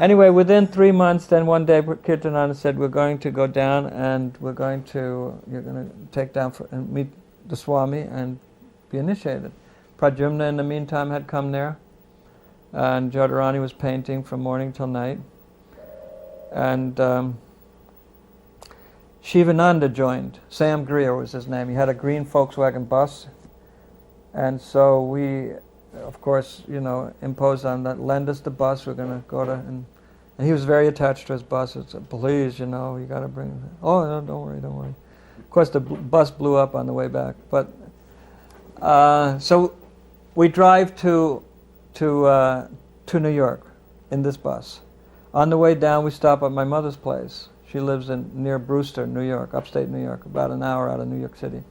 Anyway, within 3 months, then one day Kirtananda said, we're going to go down and you're going to take down and meet the Swami and be initiated. Pradyumna in the meantime had come there, and Jyotirani was painting from morning till night. And Shivananda joined. Sam Greer was his name. He had a green Volkswagen bus. And so we, of course, imposed on that, lend us the bus, we're going to go to, and he was very attached to his bus. He said, please, you got to bring it. Oh, no, don't worry. Of course, the bus blew up on the way back. But, so we drive to New York in this bus. On the way down, we stop at my mother's place. She lives near Brewster, New York, upstate New York, about an hour out of New York City.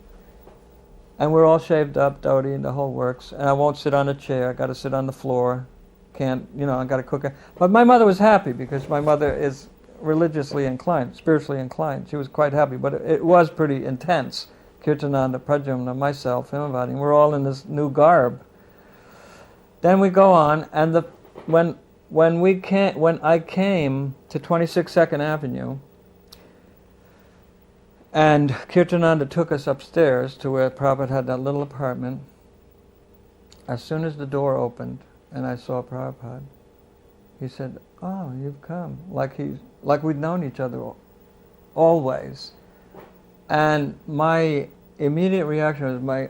And we're all shaved up, Dodi, and the whole works. And I won't sit on a chair. I got to sit on the floor. Can't, I got to cook it. But my mother was happy because my mother is religiously inclined, spiritually inclined. She was quite happy, but it was pretty intense. Kirtananda, Pradyumna, myself, Himavati, we're all in this new garb. Then we go on, and when I came to 22nd Avenue, and Kirtananda took us upstairs to where Prabhupada had that little apartment. As soon as the door opened and I saw Prabhupada, he said, oh, you've come. Like we'd known each other always. And my immediate reaction was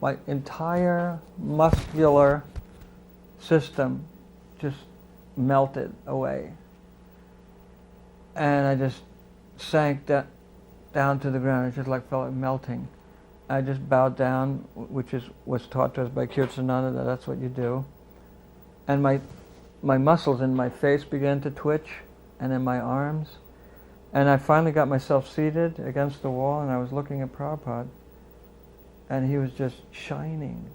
my entire muscular system just melted away. And I just sank down to the ground. It just felt like melting. I just bowed down, which was taught to us by Kirtananda, that's what you do. And my muscles in my face began to twitch, and in my arms. And I finally got myself seated against the wall, and I was looking at Prabhupada, and he was just shining.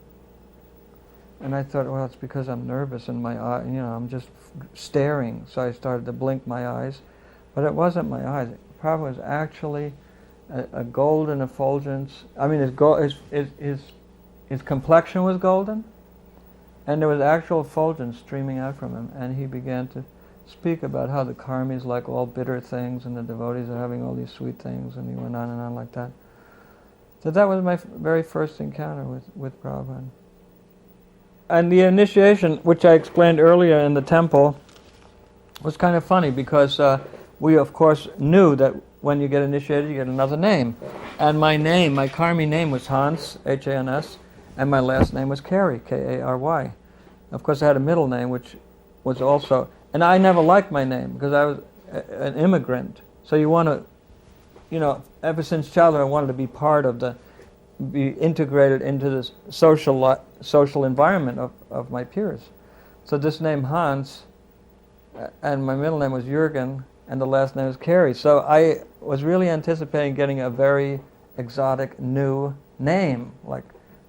And I thought, well, it's because I'm nervous and my eye, I'm just staring. So I started to blink my eyes, but it wasn't my eyes. Prabhupada was actually a golden effulgence. I mean, his complexion was golden, and there was actual effulgence streaming out from him. And he began to speak about how the karmis like all bitter things, and the devotees are having all these sweet things, and he went on and on like that. So that was my very first encounter with Prabhupada. And the initiation, which I explained earlier in the temple, was kind of funny because we, of course, knew that when you get initiated, you get another name. And my Karmi name was Hans, H-A-N-S, and my last name was Kary, K-A-R-Y. Of course, I had a middle name, which was also... And I never liked my name, because I was an immigrant. So you want to, ever since childhood, I wanted to be part of be integrated into the social environment of my peers. So this name Hans, and my middle name was Jürgen, and the last name was Kary. So I was really anticipating getting a very exotic new name, like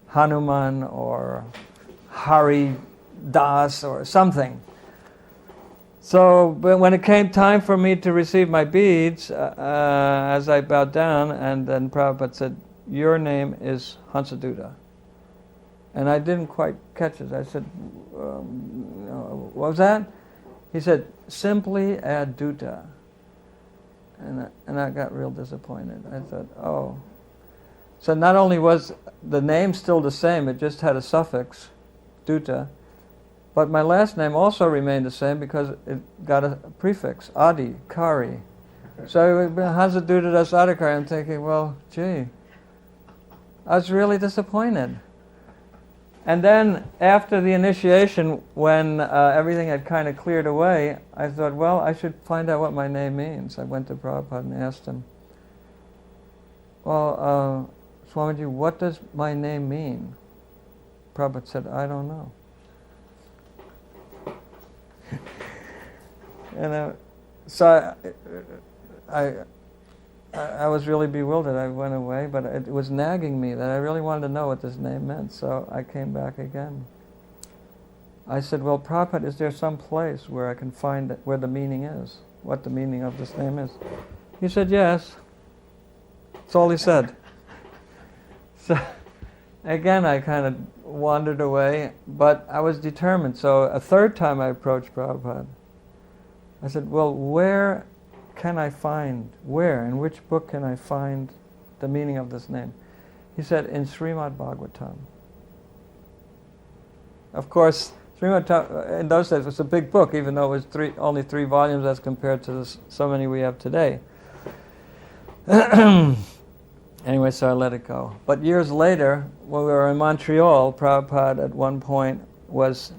Hanuman or Hari Das or something. So but when it came time for me to receive my beads, as I bowed down, and then Prabhupada said, your name is Hansaduta. And I didn't quite catch it. I said, what was that? He said, simply add Duta. And I got real disappointed. I thought, oh. So not only was the name still the same, it just had a suffix, Duta, but my last name also remained the same because it got a prefix, Adi, Kari. So Hansaduta Das Adhikari, I'm thinking, well, gee, I was really disappointed. And then after the initiation, when everything had kind of cleared away, I thought, well, I should find out what my name means. I went to Prabhupada and asked him, well, Swamiji, what does my name mean? Prabhupada said, I don't know. And so I was really bewildered. I went away, but it was nagging me that I really wanted to know what this name meant, so I came back again. I said, well, Prabhupada, is there some place where I can find where the meaning is, what the meaning of this name is? He said, yes. That's all he said. So again, I kind of wandered away, but I was determined. So a third time I approached Prabhupada. I said, well, where in which book can I find the meaning of this name? He said, in Srimad Bhagavatam. Of course, Srimad in those days was a big book, even though it was only 3 volumes as compared to so many we have today. Anyway, so I let it go. But years later, when we were in Montreal, Prabhupada at one point was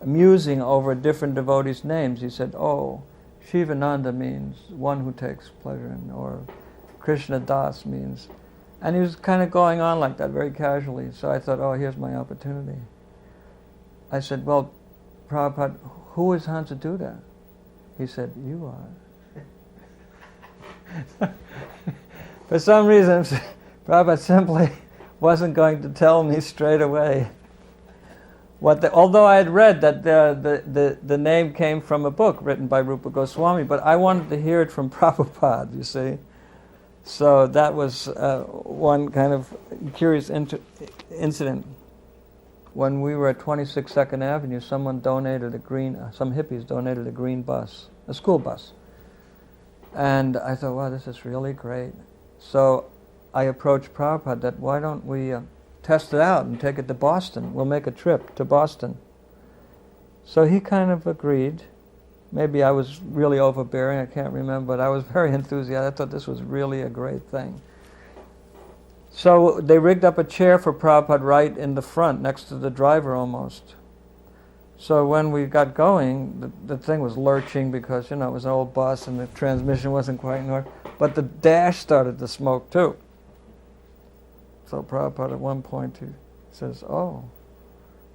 musing over different devotees' names. He said, oh, Shivananda means one who takes pleasure in, or Krishna Das means. And he was kind of going on like that very casually. So I thought, oh, here's my opportunity. I said, well, Prabhupada, who is Hansa Duda? He said, you are. For some reason, Prabhupada simply wasn't going to tell me straight away. Although I had read that the name came from a book written by Rupa Goswami, but I wanted to hear it from Prabhupada, you see. So that was one kind of curious incident. When we were at 26 Second Avenue, some hippies donated a green bus, a school bus. And I thought, wow, this is really great. So I approached Prabhupada that why don't we test it out and take it to Boston? We'll make a trip to Boston. So he kind of agreed. Maybe I was really overbearing, I can't remember, but I was very enthusiastic. I thought this was really a great thing. So they rigged up a chair for Prabhupada right in the front, next to the driver almost. So when we got going, the thing was lurching because, it was an old bus and the transmission wasn't quite in order. But the dash started to smoke too. So Prabhupada at one point he says, oh,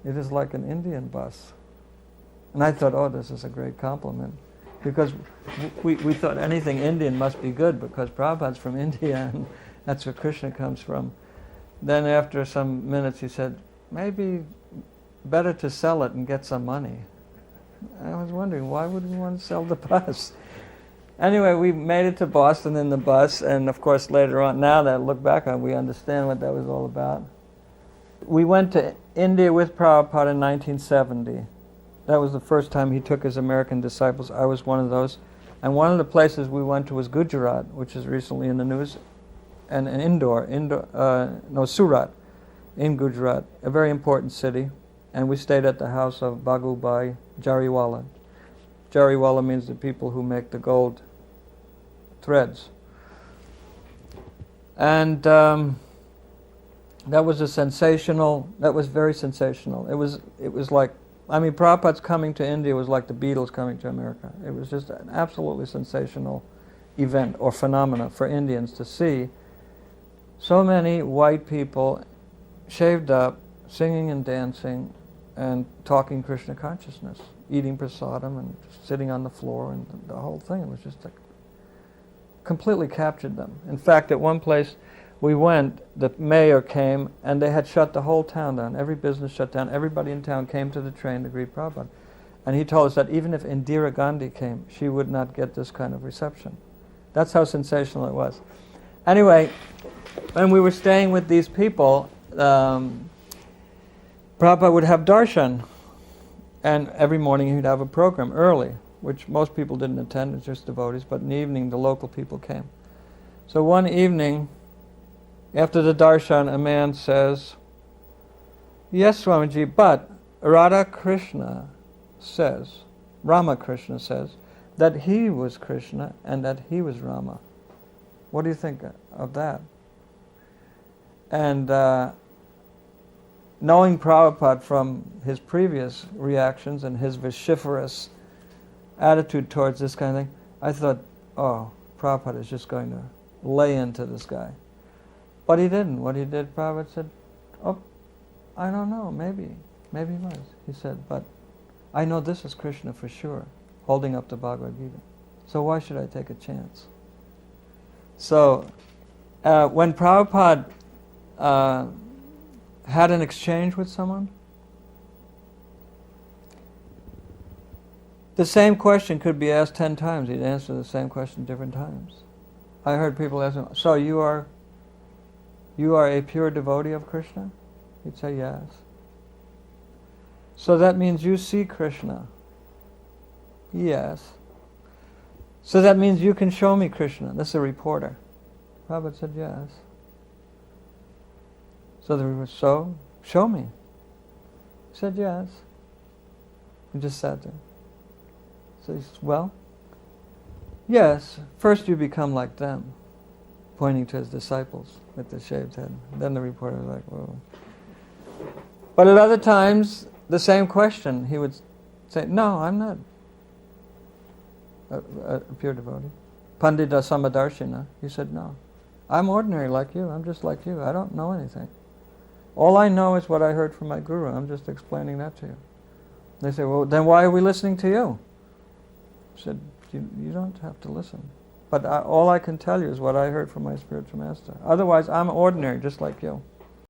it is like an Indian bus. And I thought, oh, this is a great compliment. Because we thought anything Indian must be good because Prabhupada's from India and that's where Krishna comes from. Then after some minutes he said, maybe better to sell it and get some money. I was wondering, why would we want to sell the bus? Anyway, we made it to Boston in the bus, and of course later on, now that I look back on it, we understand what that was all about. We went to India with Prabhupada in 1970. That was the first time he took his American disciples. I was one of those. And one of the places we went to was Gujarat, which is recently in the news, and Surat, in Gujarat, a very important city. And we stayed at the house of Bhagubai Jariwala. Jariwala means the people who make the gold threads. And that was very sensational. It was like, Prabhupada's coming to India was like the Beatles coming to America. It was just an absolutely sensational event or phenomena for Indians to see so many white people shaved up, singing and dancing, and talking Krishna consciousness, eating prasadam and sitting on the floor, and the whole thing. It was just completely captured them. In fact, at one place we went, the mayor came, and they had shut the whole town down. Every business shut down. Everybody in town came to the train to greet Prabhupada. And he told us that even if Indira Gandhi came, she would not get this kind of reception. That's how sensational it was. Anyway, when we were staying with these people, Prabhupada would have darshan, and every morning he'd have a program early, which most people didn't attend, it's just devotees, but in the evening the local people came. So one evening, after the darshan, a man says, yes, Swamiji, but Ramakrishna says that he was Krishna and that he was Rama. What do you think of that? And knowing Prabhupada from his previous reactions and his vociferous attitude towards this kind of thing, I thought, oh, Prabhupada is just going to lay into this guy. But he didn't. What he did, Prabhupada said, oh, I don't know, maybe he was. He said, but I know this is Krishna for sure, holding up the Bhagavad Gita. So why should I take a chance? So when Prabhupada had an exchange with someone, the same question could be asked 10 times. He'd answer the same question different times. I heard people ask him, so you are a pure devotee of Krishna? He'd say, yes. So that means you see Krishna? Yes. So that means you can show me Krishna. This is a reporter. Prabhupada said, yes. So the reporter, so, show me. He said, yes. He just sat there. So he said, well, yes, first you become like them, pointing to his disciples with the shaved head. Then the reporter was like, whoa. But at other times, the same question, he would say, no, I'm not a pure devotee. Pandita Samadarshina, he said, no. I'm ordinary like you, I'm just like you, I don't know anything. All I know is what I heard from my guru, I'm just explaining that to you. They say, well, then why are we listening to you? I said, you don't have to listen. But all I can tell you is what I heard from my spiritual master. Otherwise, I'm ordinary, just like you.